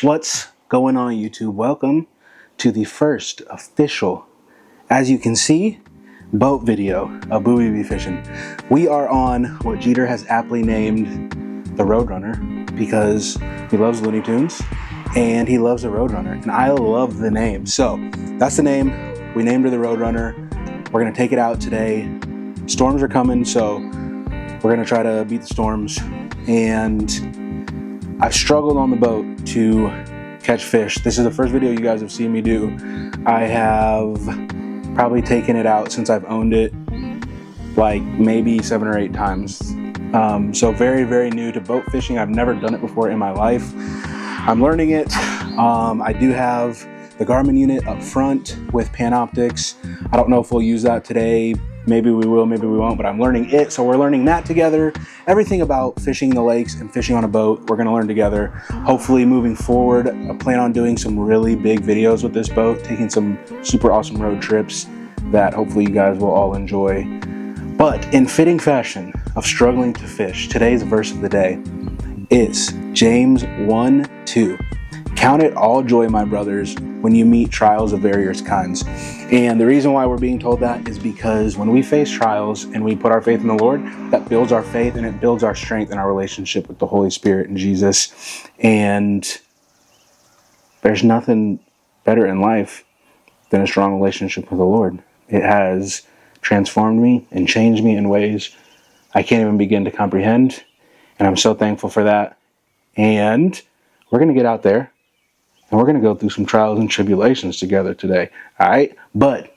What's going on, YouTube? Welcome to the first official, as you can see, boat video of Booby Bee Fishing. We are on what Jeter has aptly named the Roadrunner because he loves Looney Tunes and he loves the Roadrunner, and I love the name. So that's the name. We named her the Roadrunner. We're gonna take it out today. Storms are coming, so we're gonna try to beat the storms. And I've struggled on the boat to catch fish. This is the first video you guys have seen me do. I have probably taken it out since I've owned it, like maybe 7 or 8 times. So very, very new to boat fishing. I've never done it before in my life. I'm learning it. I do have the Garmin unit up front with Panoptics. I don't know if we'll use that today. Maybe we will, maybe we won't, but I'm learning it. So we're learning that together. Everything about fishing the lakes and fishing on a boat, we're gonna learn together. Hopefully moving forward, I plan on doing some really big videos with this boat, taking some super awesome road trips that hopefully you guys will all enjoy. But in fitting fashion of struggling to fish, today's verse of the day is James 1:2. Count it all joy, my brothers, when you meet trials of various kinds. And the reason why we're being told that is because when we face trials and we put our faith in the Lord, that builds our faith and it builds our strength in our relationship with the Holy Spirit and Jesus. And there's nothing better in life than a strong relationship with the Lord. It has transformed me and changed me in ways I can't even begin to comprehend. And I'm so thankful for that. And we're going to get out there and we're going to go through some trials and tribulations together today. All right? But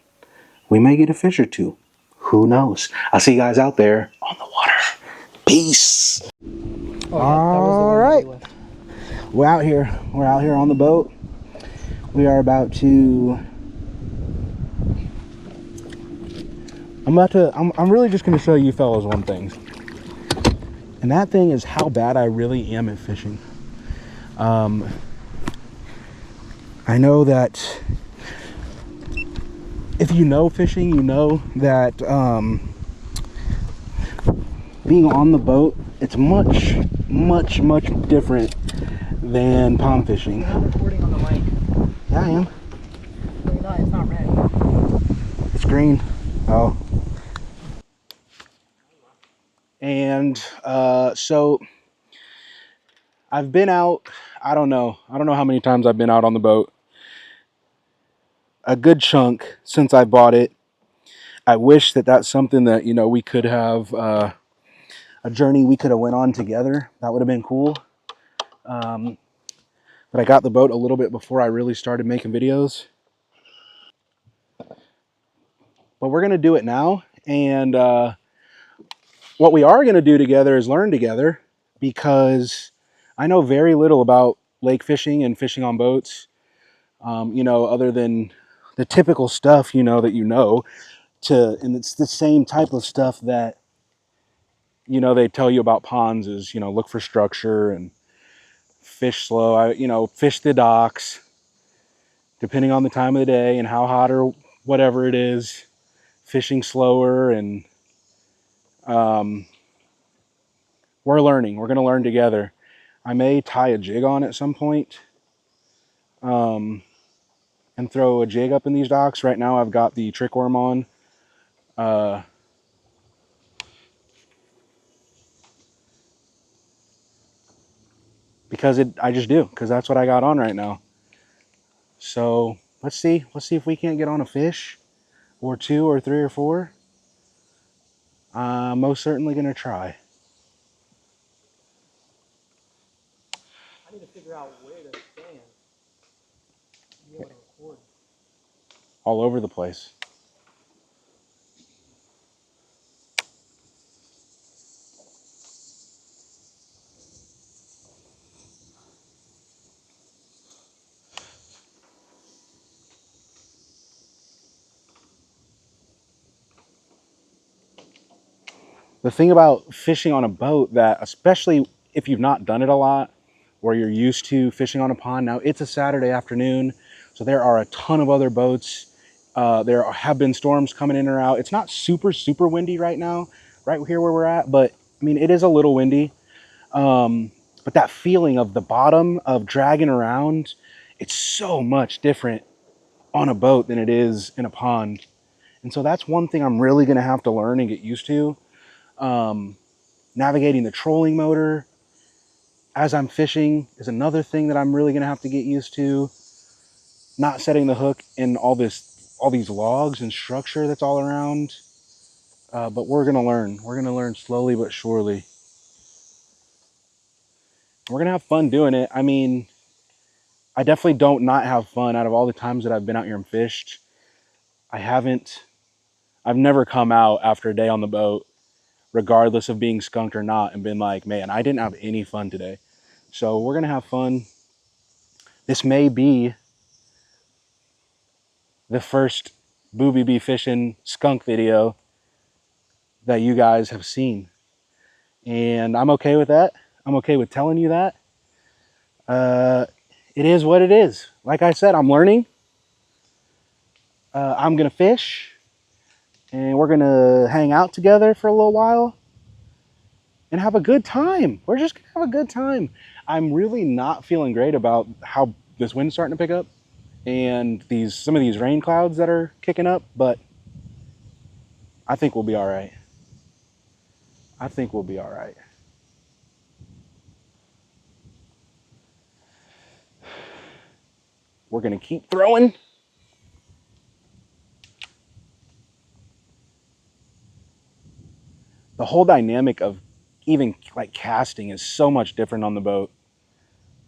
we may get a fish or two. Who knows? I'll see you guys out there on the water. Peace. Oh, yeah, all right. We're out here. We're out here on the boat. We are about to... I'm really just going to show you fellas one thing. And that thing is how bad I really am at fishing. I know that if you know fishing, you know that being on the boat, it's much different than pond fishing. You're not recording on the mic. Yeah, I am. No, you're not. It's not red. It's green. Oh. And so I've been out, I don't know how many times I've been out on the boat. A good chunk since I bought it. I wish that that's something that, you know, we could have a journey we could have went on together. That would have been cool. But I got the boat a little bit before I really started making videos. But we're going to do it now. And what we are going to do together is learn together, because I know very little about lake fishing and fishing on boats, you know, other than the typical stuff, you know, and it's the same type of stuff that, you know, they tell you about ponds is, you know, look for structure and fish slow, you know, fish the docks, depending on the time of the day and how hot or whatever it is, fishing slower. And we're learning. We're going to learn together. I may tie a jig on at some point and throw a jig up in these docks. Right now I've got the trick worm on. Because I just do, because that's what I got on right now. So let's see if we can't get on a fish or 2 or 3 or 4. I'm most certainly going to try. I need to figure out where to stand to be able to record. All over the place. The thing about fishing on a boat, that especially if you've not done it a lot, or you're used to fishing on a pond, now it's a Saturday afternoon, so there are a ton of other boats. There have been storms coming in or out. It's not super windy right now, right here where we're at, but I mean, it is a little windy. But that feeling of the bottom of dragging around, it's so much different on a boat than it is in a pond. And so that's one thing I'm really going to have to learn and get used to. Navigating the trolling motor as I'm fishing is another thing that I'm really going to have to get used to. Not setting the hook in all these logs and structure that's all around. But we're going to learn. We're going to learn slowly but surely. We're going to have fun doing it. I mean, I definitely don't not have fun. Out of all the times that I've been out here and fished, I've never come out after a day on the boat, regardless of being skunked or not, and been like, man, I didn't have any fun today. So we're going to have fun. This may be the first Booby Bee fishing skunk video that you guys have seen. And I'm okay with that. I'm okay with telling you that. It is what it is. Like I said, I'm learning. I'm going to fish. And we're going to hang out together for a little while. And have a good time. We're just going to have a good time. I'm really not feeling great about how this wind's starting to pick up. And some of these rain clouds that are kicking up. But I think we'll be all right. I think we'll be all right. We're going to keep throwing. The whole dynamic of even like casting is so much different on the boat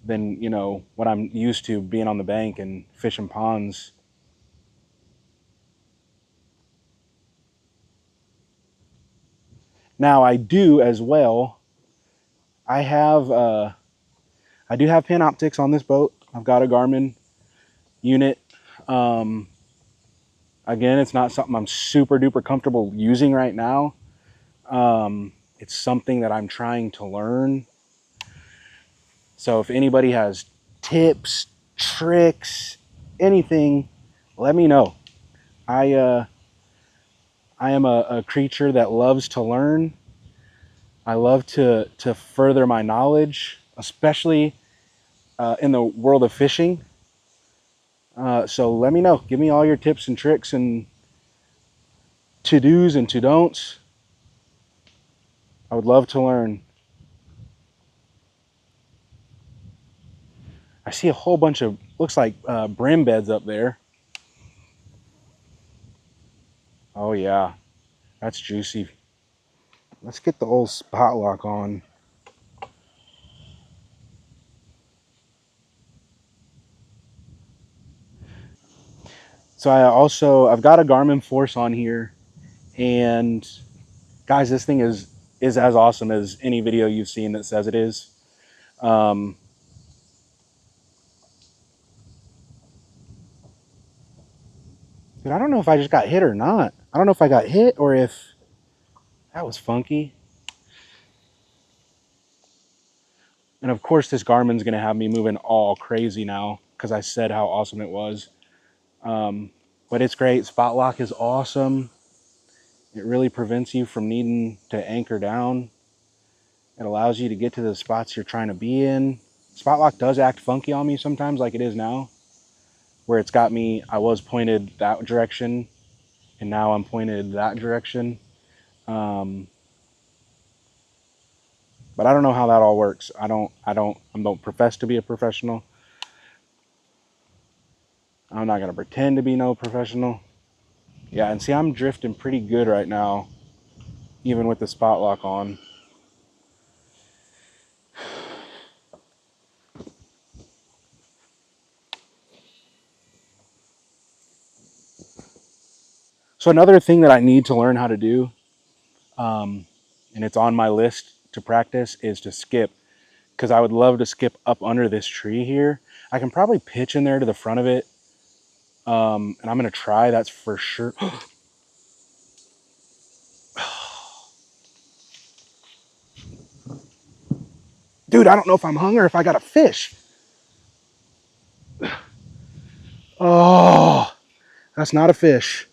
than, you know, what I'm used to being on the bank and fishing ponds. Now I do as well. I do have pin optics on this boat. I've got a Garmin unit. Again, it's not something I'm super duper comfortable using right now. It's something that I'm trying to learn. So if anybody has tips, tricks, anything, let me know. I am a creature that loves to learn. I love to further my knowledge, especially in the world of fishing. So let me know. Give me all your tips and tricks and to-dos and to-don'ts. I would love to learn. I see a whole bunch of, looks like brim beds up there. Oh yeah, that's juicy. Let's get the old spot lock on. So I've got a Garmin Force on here, and guys, this thing is as awesome as any video you've seen that says it is. Dude, I don't know if I just got hit or not. I don't know if I got hit or if that was funky. And of course, this Garmin's gonna have me moving all crazy now because I said how awesome it was. But it's great. Spot lock is awesome. It really prevents you from needing to anchor down. It allows you to get to the spots you're trying to be in. Spot lock does act funky on me sometimes, like it is now, where it's got me, I was pointed that direction, and now I'm pointed that direction. But I don't know how that all works. I don't profess to be a professional. I'm not gonna pretend to be no professional. Yeah, and see, I'm drifting pretty good right now, even with the spot lock on. So another thing that I need to learn how to do, and it's on my list to practice, is to skip. Because I would love to skip up under this tree here. I can probably pitch in there to the front of it. And I'm going to try, that's for sure. Dude, I don't know if I'm hung or if I got a fish. Oh, that's not a fish.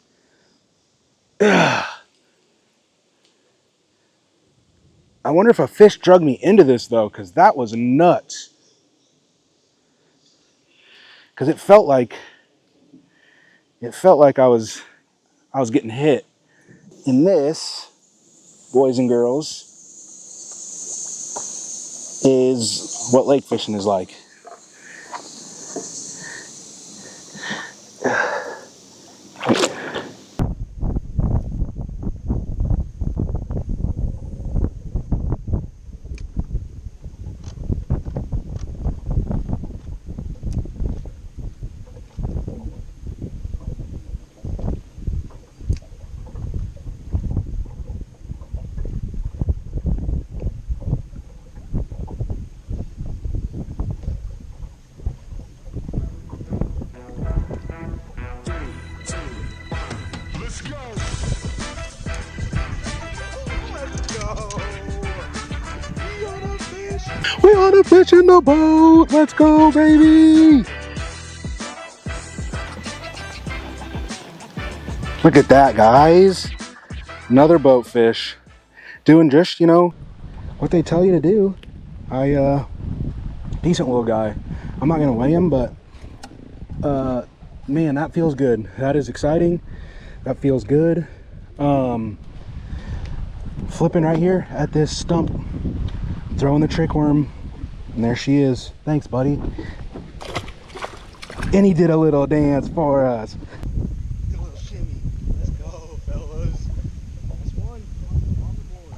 I wonder if a fish drug me into this though, because that was nuts. Because it felt like I was getting hit. And this, boys and girls, is what lake fishing is like. We on a fish in the boat. Let's go, baby. Look at that, guys. Another boat fish. Doing just, you know, what they tell you to do. Decent little guy. I'm not gonna weigh him, but man, that feels good. That is exciting. That feels good. Flipping right here at this stump, throwing the trick worm, and there she is. Thanks, buddy. And he did a little dance for us. A little shimmy. Let's go, fellas. That's one on the board.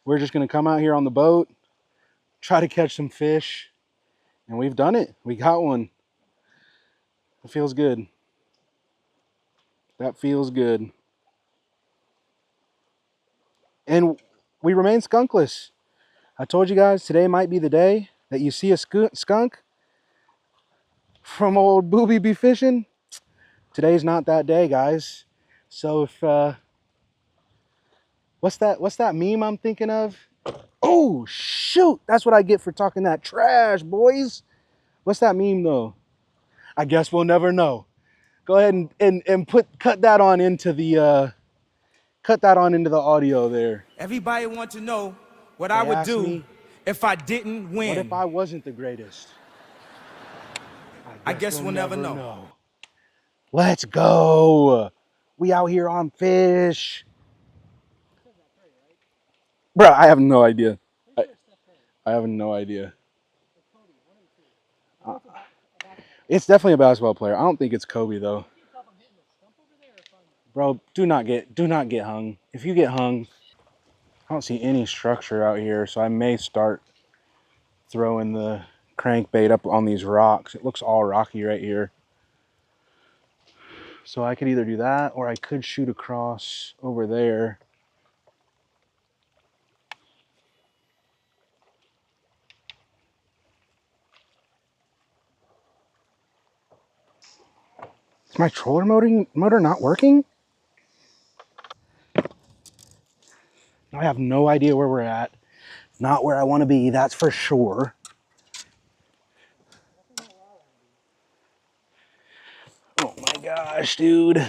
We're just gonna come out here on the boat, try to catch some fish, and we've done it. We got one. It feels good. That feels good. And we remain skunkless. I told you guys today might be the day that you see a skunk from old Booby Be Fishing. Today's not that day, guys. So if what's that meme I'm thinking of? Oh shoot, that's what I get for talking that trash, boys. What's that meme though? I guess we'll never know. Go ahead and cut that on into the audio there. Everybody want to know what I They would asked do me, if I didn't win. what if I wasn't the greatest? I guess we'll never know. Let's go. We out here on fish. Bro, I have no idea. I have no idea. It's definitely a basketball player. I don't think it's Kobe though. Bro, do not get hung. If you get hung, I don't see any structure out here, so I may start throwing the crankbait up on these rocks. It looks all rocky right here. So I could either do that or I could shoot across over there. Is my troller motor not working? I have no idea where we're at. Not where I want to be, that's for sure. Oh my gosh, dude.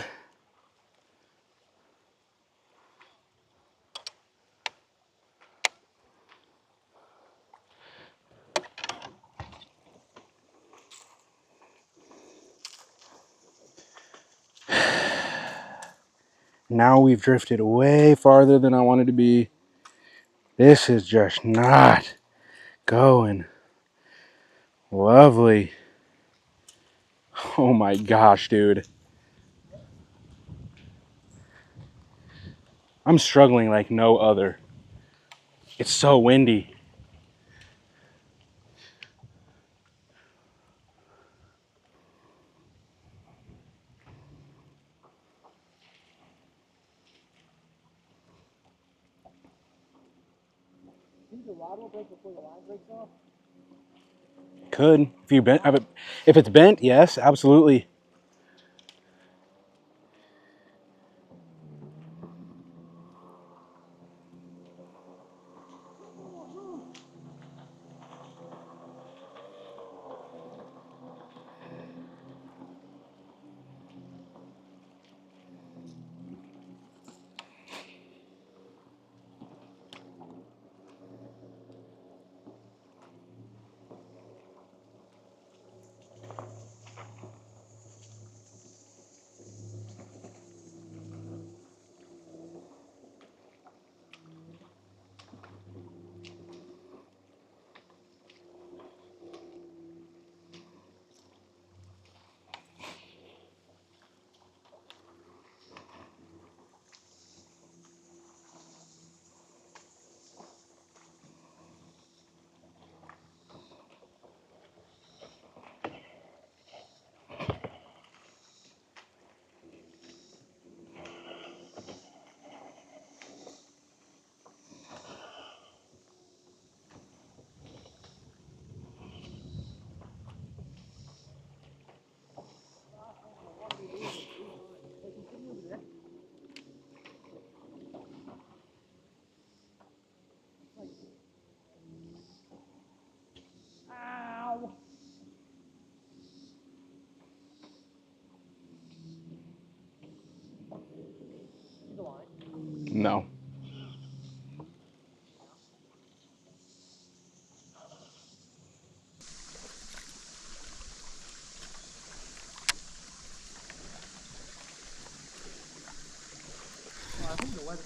Now we've drifted way farther than I wanted to be. This is just not going. Lovely. Oh my gosh, dude. I'm struggling like no other. It's so windy. Think the rod will break before the line breaks off? Could. If it's bent, yes, absolutely.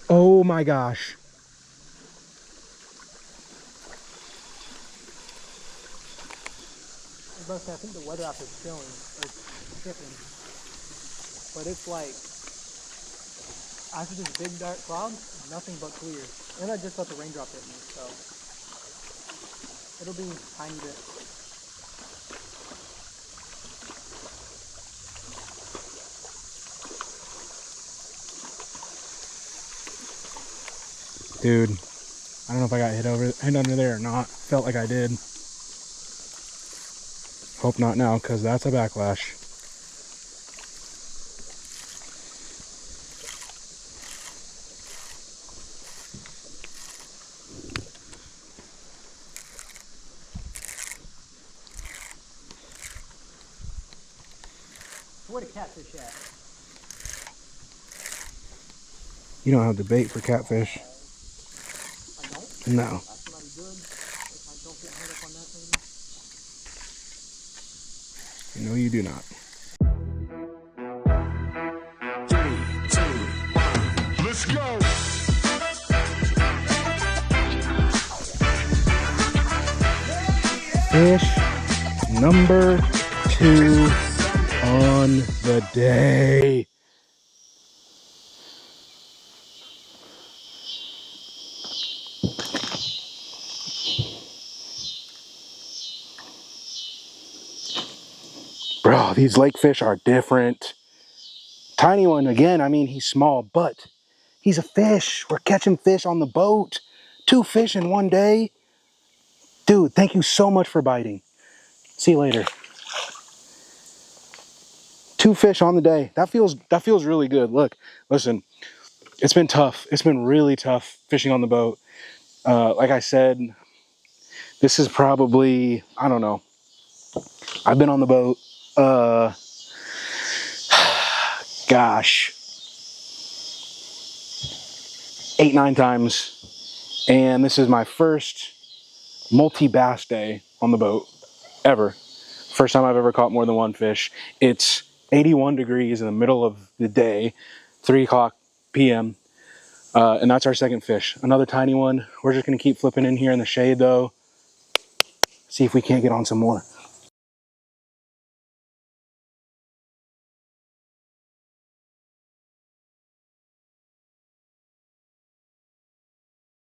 Oh my gosh. I think the weather app is chilling, or tripping. But it's like, after this big dark cloud, nothing but clear. And I just let the raindrop hit me, so it'll be a tiny bit. Dude, I don't know if I got hit under there or not. Felt like I did. Hope not now, because that's a backlash. Where the catfish at? You don't have the bait for catfish. I don't? No. That's what I'm good. If I don't get hung up on that, maybe. No, you do not. 3, 2, 1. Let's go. Fish number 2 on the day. Bro, these lake fish are different. Tiny one, again, I mean, he's small, but he's a fish. We're catching fish on the boat. 2 fish in one day. Dude, thank you so much for biting. See you later. 2 fish on the day. That feels really good. Look, listen, it's been tough. It's been really tough fishing on the boat. Like I said, this is probably, I don't know. I've been on the boat, gosh, 8, 9 times. And this is my first multi-bass day on the boat ever. First time I've ever caught more than 1 fish. It's 81 degrees in the middle of the day, 3 o'clock p.m. And that's our second fish. Another tiny one. We're just gonna keep flipping in here in the shade though. See if we can't get on some more.